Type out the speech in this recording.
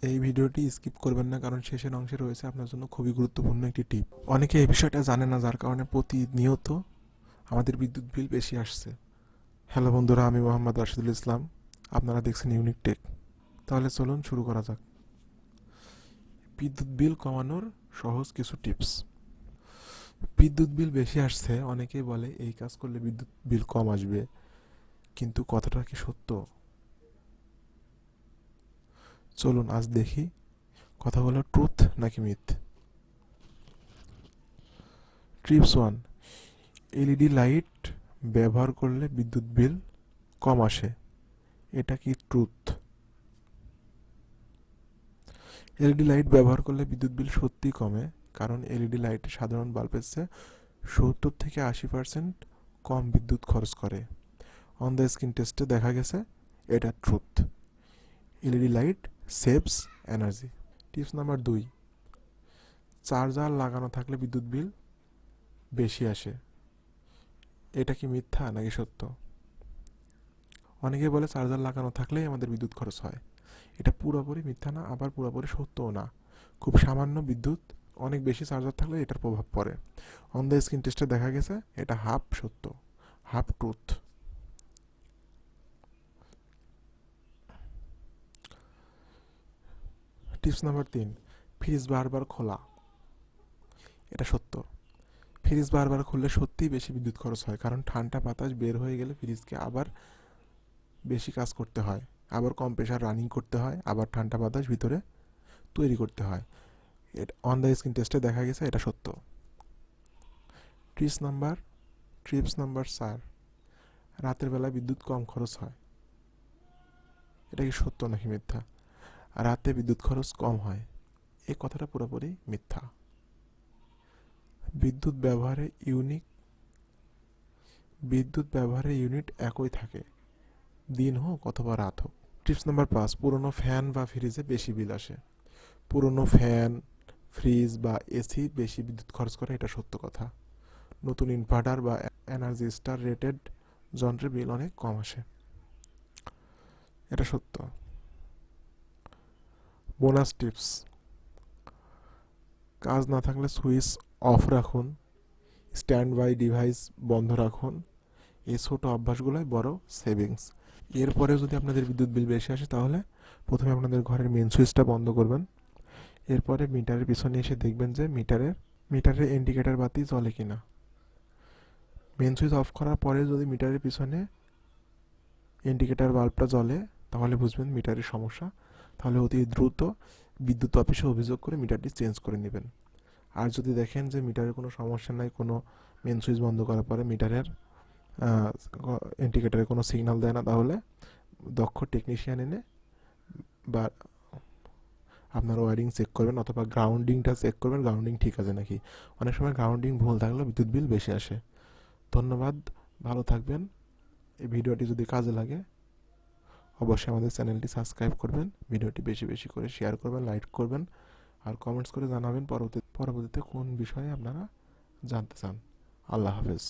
এই ভিডিওটি স্কিপ করবেন না, কারণ শেষের অংশে রয়েছে আপনার জন্য খুবই গুরুত্বপূর্ণ একটি টিপ। অনেকে এই বিষয়টা জানে না, যার কারণে প্রতিনিয়ত আমাদের বিদ্যুৎ বিল বেশি আসছে। হ্যালো বন্ধুরা, আমি মোহাম্মদ রাশিদুল ইসলাম, আপনারা দেখছেন ইউনিক টেক। তাহলে চলুন শুরু করা যাক। বিদ্যুৎ বিল কমানোর সহজ কিছু টিপস। বিদ্যুৎ বিল বেশি আসছে, অনেকেই বলে এই কাজ করলে বিদ্যুৎ বিল কম আসবে, কিন্তু কথাটা কি সত্য? চলুন আজ দেখি কথাগুলো ট্রুথ নাকি মিথ। টিপস 1, এলইডি লাইট ব্যবহার করলে বিদ্যুৎ বিল কম আসে। এটা কি ট্রুথ? এলইডি লাইট ব্যবহার করলে বিদ্যুৎ বিল সত্যিই কমে, কারণ এলইডি লাইট সাধারণ বাল্বের চেয়ে 70 থেকে 80% কম বিদ্যুৎ খরচ করে। অন দ্য স্ক্রিন টেস্টে দেখা গেছে এটা truth. LED light saves energy. Tips number 2, charger লাগানো থাকলে বিদ্যুৎ বিল বেশি আসে। এটা কি মিথ্যা নাকি সত্য? অনেকে বলে চার্জার লাগানো থাকলেই আমাদের বিদ্যুৎ খরচ হয়। এটা পুরোপুরি মিথ্যা না, আবার পুরোপুরি সত্যও না। খুব সামান্য বিদ্যুৎ অনেক বেশি চার্জার থাকলে এটার প্রভাব পড়ে। অন দ্য স্ক্রিন টেস্টে দেখা গেছে এটা হাফ সত্য, half truth. Tips number 3, fridge বারবার খোলা। এটা সত্য। ফ্রিজ বারবার খুললে সত্যিই বেশি বিদ্যুৎ খরচ হয়, কারণ ঠান্ডা বাতাস বের হয়ে গেলে ফ্রিজকে আবার বেশি কাজ করতে হয়, আবার কম্প্রেসার রানিং করতে হয়, আবার ঠান্ডা বাতাস ভিতরে তৈরি করতে হয়। এটা অন দ্য স্ক্রিন টেস্টে দেখা গেছে এটা সত্য। টিপস নাম্বার টিপস নাম্বার 4, রাতের বেলা বিদ্যুৎ কম খরচ হয়। এটা কি সত্য নাকি মিথ্যা? রাতে বিদ্যুৎ খরচ কম হয়, এই কথাটা পুরোপুরি মিথ্যা। বিদ্যুৎ ব্যবহারে ইউনিট একই থাকে, দিন হোক অথবা রাত হোক। টিপস নাম্বার 5, পুরনো ফ্যান বা ফ্রিজে বেশি বিল আসে। পুরনো ফ্যান, ফ্রিজ বা এসি বেশি বিদ্যুৎ খরচ করে, এটা সত্য কথা। নতুন ইনভার্টার বা এনার্জি স্টার রেটেড যন্ত্রের বিল অনেক কম আসে, এটা সত্য। বোনাস টিপস, কাজ না থাকলে সুইচ অফ রাখুন, স্ট্যান্ড বাই ডিভাইস বন্ধ রাখুন। এই ছোটো অভ্যাসগুলোই বড় সেভিংস। এরপরে যদি আপনাদের বিদ্যুৎ বিল বেশি আসে, তাহলে প্রথমে আপনাদের ঘরের মেন সুইচটা বন্ধ করবেন। এরপরে মিটারের পিছনে এসে দেখবেন যে মিটারের ইন্ডিকেটর বাতি জ্বলে কিনা। মেন সুইচ অফ করার পরে যদি মিটারের পিছনে ইন্ডিকেটর বাল্বটা জ্বলে, তাহলে বুঝবেন মিটারের সমস্যা। তাহলে অতি দ্রুত বিদ্যুৎ অফিসে অভিযোগ করে মিটারটি চেঞ্জ করে নেবেন। আর যদি দেখেন যে মিটারের কোনো সমস্যা নাই, কোনো মেন সুইচ বন্ধ করার পরে মিটারের ইন্ডিকেটারে কোনো সিগন্যাল দেয় না, তাহলে দক্ষ টেকনিশিয়ান এনে বা আপনার ওয়ারিং চেক করবেন, অথবা গ্রাউন্ডিংটা চেক করবেন, গ্রাউন্ডিং ঠিক আছে নাকি। অনেক সময় গ্রাউন্ডিং ভুল থাকলেও বিদ্যুৎ বিল বেশি আসে। ধন্যবাদ, ভালো থাকবেন। এই ভিডিওটি যদি কাজে লাগে অবশ্যই আমাদের চ্যানেলটি সাবস্ক্রাইব করবেন, ভিডিওটি বেশি বেশি করে শেয়ার করবেন, লাইক করবেন, আর কমেন্টস করে জানাবেন পরবর্তীতে কোন বিষয়ে আপনারা জানতে চান। আল্লাহ হাফেজ।